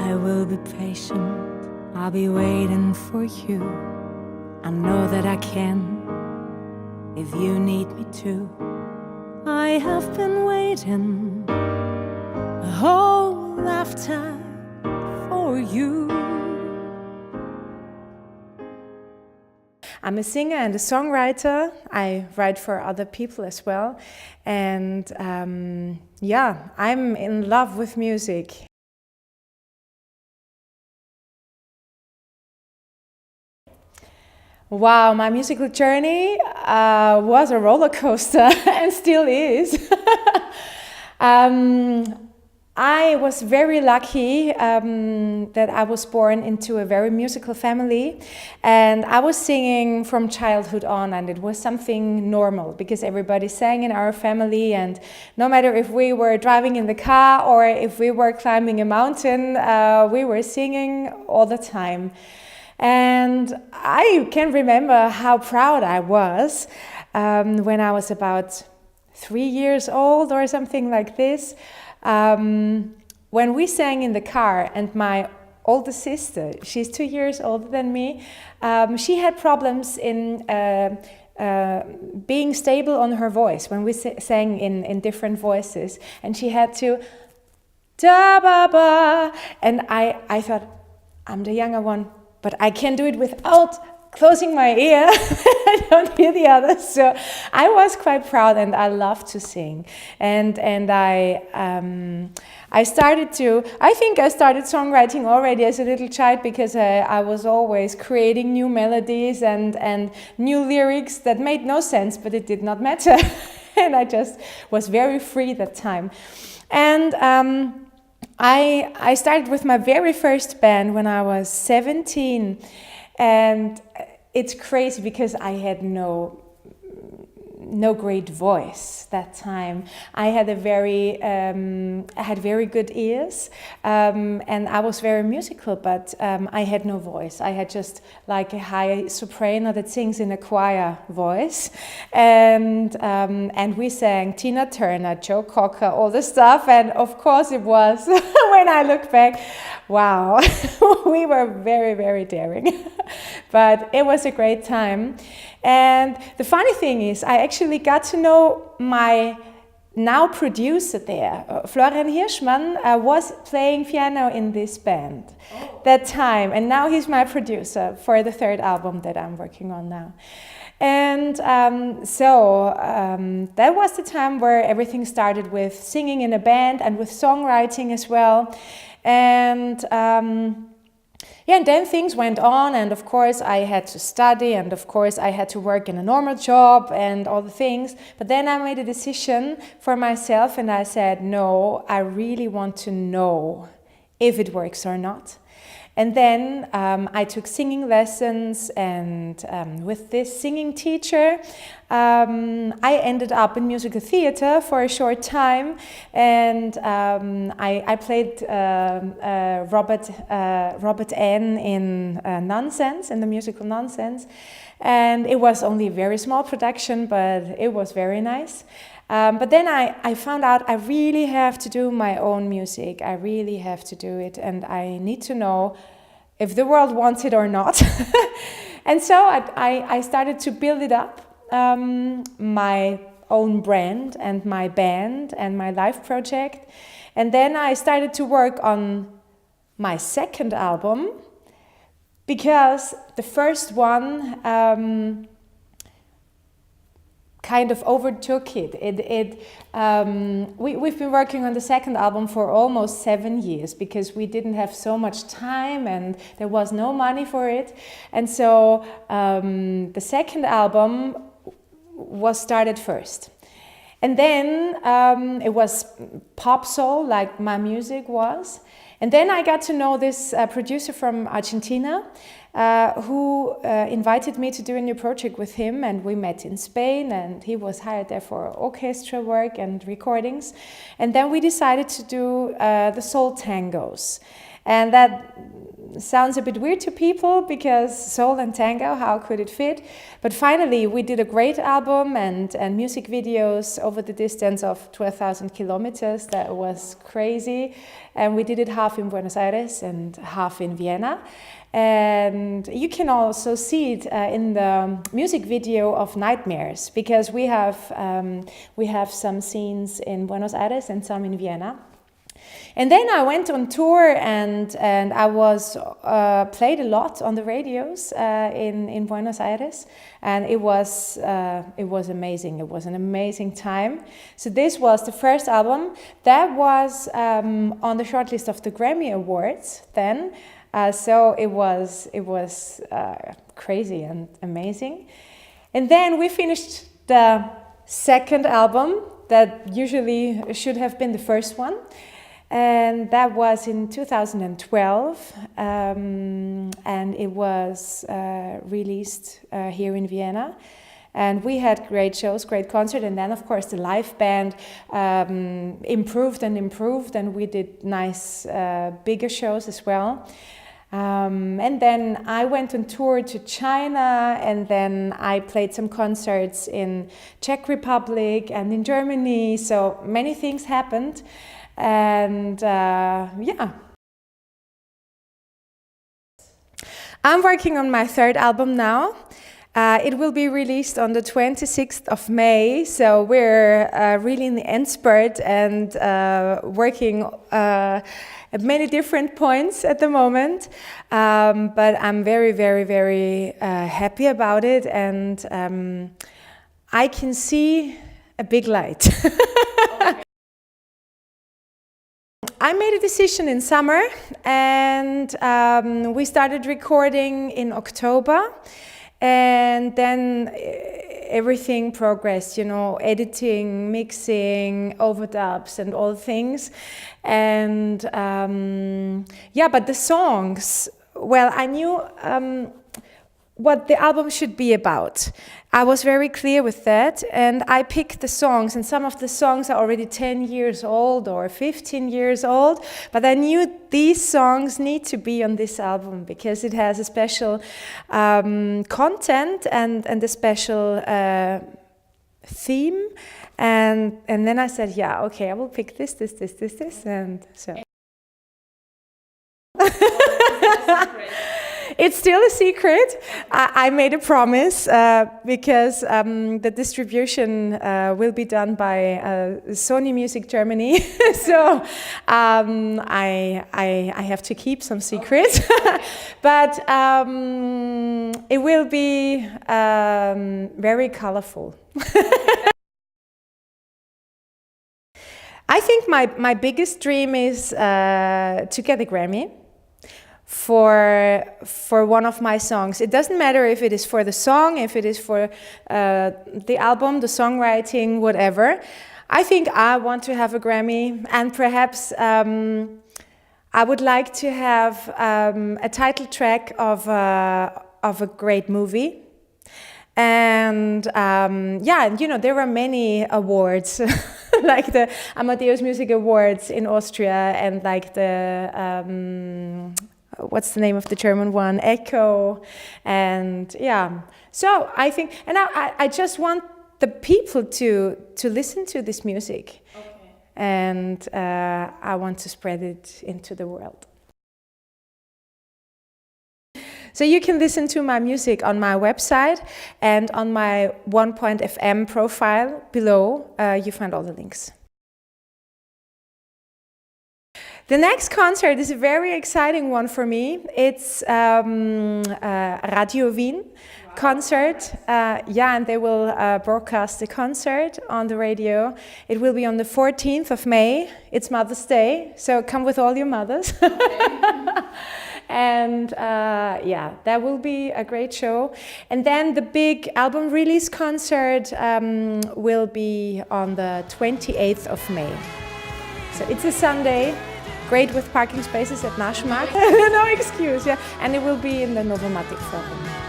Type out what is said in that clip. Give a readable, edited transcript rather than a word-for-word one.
I will be patient, I'll be waiting for you. I know that I can, if you need me to. I have been waiting a whole lifetime for you. I'm a singer and a songwriter. I write for other people as well. And yeah, I'm in love with music. Wow, my musical journey was a roller coaster and still is. I was very lucky that I was born into a very musical family, and I was singing from childhood on, and it was something normal because everybody sang in our family, and no matter if we were driving in the car or if we were climbing a mountain, we were singing all the time. And I can remember how proud I was when I was about 3 years old or something like this. When we sang in the car, and my older sister, she's 2 years older than me, she had problems in being stable on her voice when we sang in different voices, and she had to da ba ba, and I thought, I'm the younger one, but I can do it without closing my ear. I don't hear the others. So I was quite proud, and I loved to sing. And I started songwriting already as a little child, because I was always creating new melodies and new lyrics that made no sense, but it did not matter. And I just was very free that time. And I started with my very first band when I was 17, and it's crazy because I had no great voice that time. I had very good ears, and I was very musical, but I had no voice. I had just like a high soprano that sings in a choir voice, and we sang Tina Turner, Joe Cocker, all the stuff, and of course it was, when I look back, wow, we were very, very daring, but it was a great time. And the funny thing is, I actually got to know my now producer there. Florian Hirschmann was playing piano in this band that time, and now he's my producer for the third album that I'm working on now. And that was the time where everything started, with singing in a band and with songwriting as well. And yeah, and then things went on, and of course I had to study, and of course I had to work in a normal job and all the things. But then I made a decision for myself, and I said, no, I really want to know if it works or not. And then I took singing lessons, and with this singing teacher, I ended up in musical theater for a short time, and I played Robert N. in Nonsense, in the musical Nonsense, and it was only a very small production, but it was very nice. But then I found out I really have to do my own music. I really have to do it, and I need to know if the world wants it or not. And so I started to build it up, my own brand and my band and my live project. And then I started to work on my second album, because the first one kind of overtook it. We've been working on the second album for almost 7 years, because we didn't have so much time and there was no money for it. And so the second album was started first. And then it was pop soul, like my music was. And then I got to know this producer from Argentina, who invited me to do a new project with him, and we met in Spain, and he was hired there for orchestra work and recordings. And then we decided to do the soul tangos. And that sounds a bit weird to people because soul and tango, how could it fit? But finally we did a great album and music videos over the distance of 12,000 kilometers. That was crazy. And we did it half in Buenos Aires and half in Vienna. And you can also see it in the music video of Nightmares, because we have some scenes in Buenos Aires and some in Vienna. And then I went on tour and I was played a lot on the radios in Buenos Aires, and it was amazing. It was an amazing time. So this was the first album that was on the shortlist of the Grammy Awards then. So it was crazy and amazing. And then we finished the second album that usually should have been the first one. And that was in 2012, and it was released here in Vienna. And we had great shows, great concert, and then of course the live band improved, and we did nice bigger shows as well. And then I went on tour to China, and then I played some concerts in Czech Republic and in Germany, so many things happened. And yeah. I'm working on my third album now. It will be released on the 26th of May, so we're really in the end spurt and working at many different points at the moment. But I'm very, very, very happy about it, and I can see a big light. I made a decision in summer, and we started recording in October, and then everything progressed, you know, editing, mixing, overdubs and all things. And yeah, but the songs, well, I knew what the album should be about. I was very clear with that, and I picked the songs, and some of the songs are already 10 years old or 15 years old, but I knew these songs need to be on this album because it has a special content and a special theme, and then I said, yeah, okay, I will pick this, and so. It's still a secret. I made a promise because the distribution will be done by Sony Music Germany. So I have to keep some secrets. But it will be very colorful. I think my biggest dream is to get a Grammy for one of my songs. It doesn't matter if it is for the song, if it is for the album, the songwriting, whatever. I think I want to have a Grammy, and perhaps I would like to have a title track of a great movie. And yeah, you know, there are many awards, like the Amadeus Music Awards in Austria, and like the what's the name of the German one? Echo. And yeah, so I think, and I just want the people to listen to this music. Okay. And I want to spread it into the world. So you can listen to my music on my website and on my one.fm profile below. You find all the links. The next concert is a very exciting one for me. It's Radio Wien concert. Yeah, and they will broadcast the concert on the radio. It will be on the 14th of May. It's Mother's Day, so come with all your mothers. Okay. And yeah, that will be a great show. And then the big album release concert will be on the 28th of May. So it's a Sunday. Great with parking spaces at Naschmarkt. No excuse, yeah. And it will be in the Novomatic Forum.